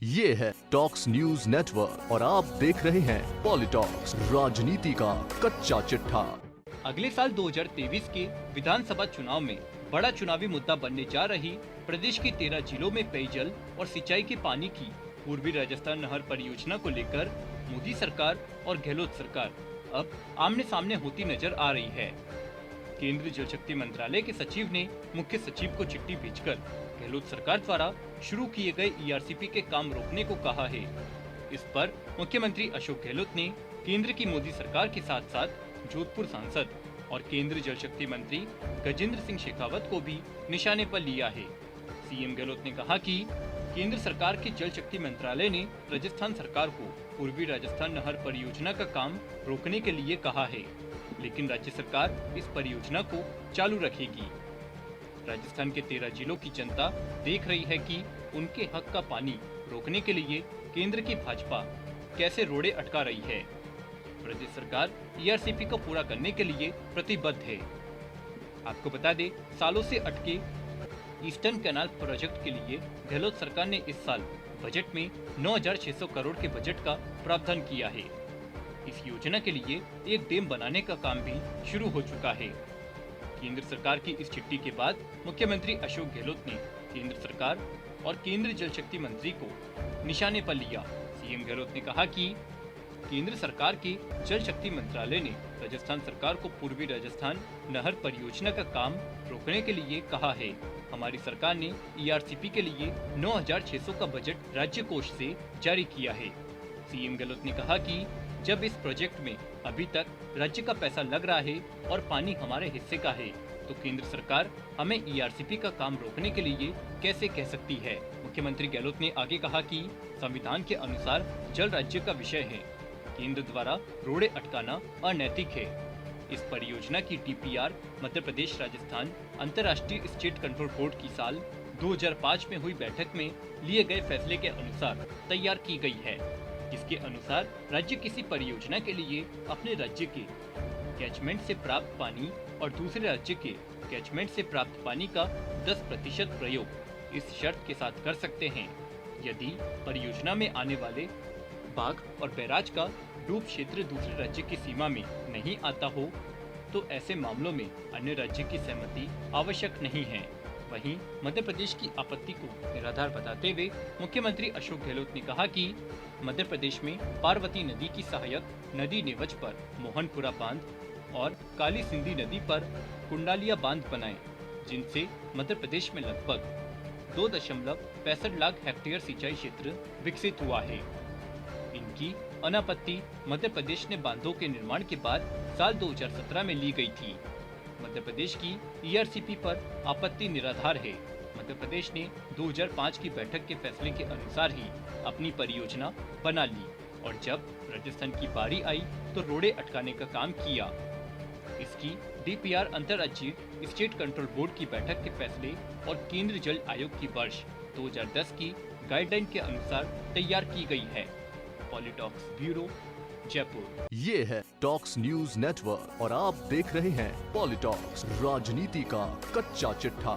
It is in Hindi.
ये है टॉक्स न्यूज नेटवर्क और आप देख रहे हैं पॉलिटॉक्स, राजनीति का कच्चा चिट्ठा। अगले साल 2023 के विधानसभा चुनाव में बड़ा चुनावी मुद्दा बनने जा रही प्रदेश के 13 जिलों में पेयजल और सिंचाई के पानी की पूर्वी राजस्थान नहर परियोजना को लेकर मोदी सरकार और गहलोत सरकार अब आमने सामने होती नजर आ रही है। केंद्रीय जल शक्ति मंत्रालय के सचिव ने मुख्य सचिव को चिट्ठी भेजकर गहलोत सरकार द्वारा शुरू किए गए ईआरसीपी के काम रोकने को कहा है। इस पर मुख्यमंत्री अशोक गहलोत ने केंद्र की मोदी सरकार के साथ साथ जोधपुर सांसद और केंद्रीय जल शक्ति मंत्री गजेंद्र सिंह शेखावत को भी निशाने पर लिया है। सीएम गहलोत ने कहा कि केंद्र सरकार के जल शक्ति मंत्रालय ने राजस्थान सरकार को पूर्वी राजस्थान नहर परियोजना का काम रोकने के लिए कहा है, लेकिन राज्य सरकार इस परियोजना को चालू रखेगी। राजस्थान के 13 जिलों की जनता देख रही है कि उनके हक का पानी रोकने के लिए केंद्र की भाजपा कैसे रोड़े अटका रही है। प्रदेश सरकार ईआरसीपी को पूरा करने के लिए प्रतिबद्ध है। आपको बता दें, सालों से अटके ईस्टर्न कैनाल प्रोजेक्ट के लिए गहलोत सरकार ने इस साल बजट में 9,600 करोड़ के बजट का प्रावधान किया है। इस योजना के लिए एक डैम बनाने का काम भी शुरू हो चुका है। केंद्र सरकार की इस चिट्ठी के बाद मुख्यमंत्री अशोक गहलोत ने केंद्र सरकार और केंद्रीय जल शक्ति मंत्री को निशाने पर लिया। सीएम गहलोत ने कहा कि केंद्र सरकार के जल शक्ति मंत्रालय ने राजस्थान सरकार को पूर्वी राजस्थान नहर परियोजना का काम रोकने के लिए कहा है। हमारी सरकार ने ईआरसीपी के लिए 9,600 का बजट राज्य कोष से जारी किया है। सीएम गहलोत ने कहा कि जब इस प्रोजेक्ट में अभी तक राज्य का पैसा लग रहा है और पानी हमारे हिस्से का है, तो केंद्र सरकार हमें ईआरसीपी का काम रोकने के लिए कैसे कह सकती है। मुख्यमंत्री गहलोत ने आगे कहा कि संविधान के अनुसार जल राज्य का विषय है। केंद्र द्वारा रोड़े अटकाना अनैतिक है। इस परियोजना की डीपीआर मध्य प्रदेश राजस्थान अंतर्राष्ट्रीय स्टेट कंट्रोल बोर्ड की साल 2005 में हुई बैठक में लिए गए फैसले के अनुसार तैयार की गई है। इसके अनुसार राज्य किसी परियोजना के लिए अपने राज्य के कैचमेंट से प्राप्त पानी और दूसरे राज्य के कैचमेंट से प्राप्त पानी का 10% प्रयोग इस शर्त के साथ कर सकते हैं, यदि परियोजना में आने वाले बाग और बैराज का डूब क्षेत्र दूसरे राज्य की सीमा में नहीं आता हो, तो ऐसे मामलों में अन्य राज्य की सहमति आवश्यक नहीं है। वहीं मध्य प्रदेश की आपत्ति को निराधार बताते हुए मुख्यमंत्री अशोक गहलोत ने कहा कि मध्य प्रदेश में पार्वती नदी की सहायक नदी नेवज पर मोहनपुरा बांध और काली सिंधी नदी पर कुंडालिया बांध बनाएं, जिनसे मध्य प्रदेश में लगभग 2.65 लाख हेक्टेयर सिंचाई क्षेत्र विकसित हुआ है। इनकी अनापत्ति मध्य प्रदेश ने बांधों के निर्माण के बाद साल 2017 में ली गई थी। मध्य प्रदेश की ईआरसीपी पर आपत्ति निराधार है। मध्य प्रदेश ने 2005 की बैठक के फैसले के अनुसार ही अपनी परियोजना बना ली और जब राजस्थान की बारी आई तो रोड़े अटकाने का काम किया। इसकी डीपीआर अंतर्राज्यीय स्टेट कंट्रोल बोर्ड की बैठक के फैसले और केंद्रीय जल आयोग की वर्ष 2010 की गाइडलाइन के अनुसार तैयार की गई है। पॉलिटॉक्स ब्यूरो, जयपुर। ये है टॉक्स न्यूज नेटवर्क और आप देख रहे हैं पॉलिटॉक्स, राजनीति का कच्चा चिट्ठा।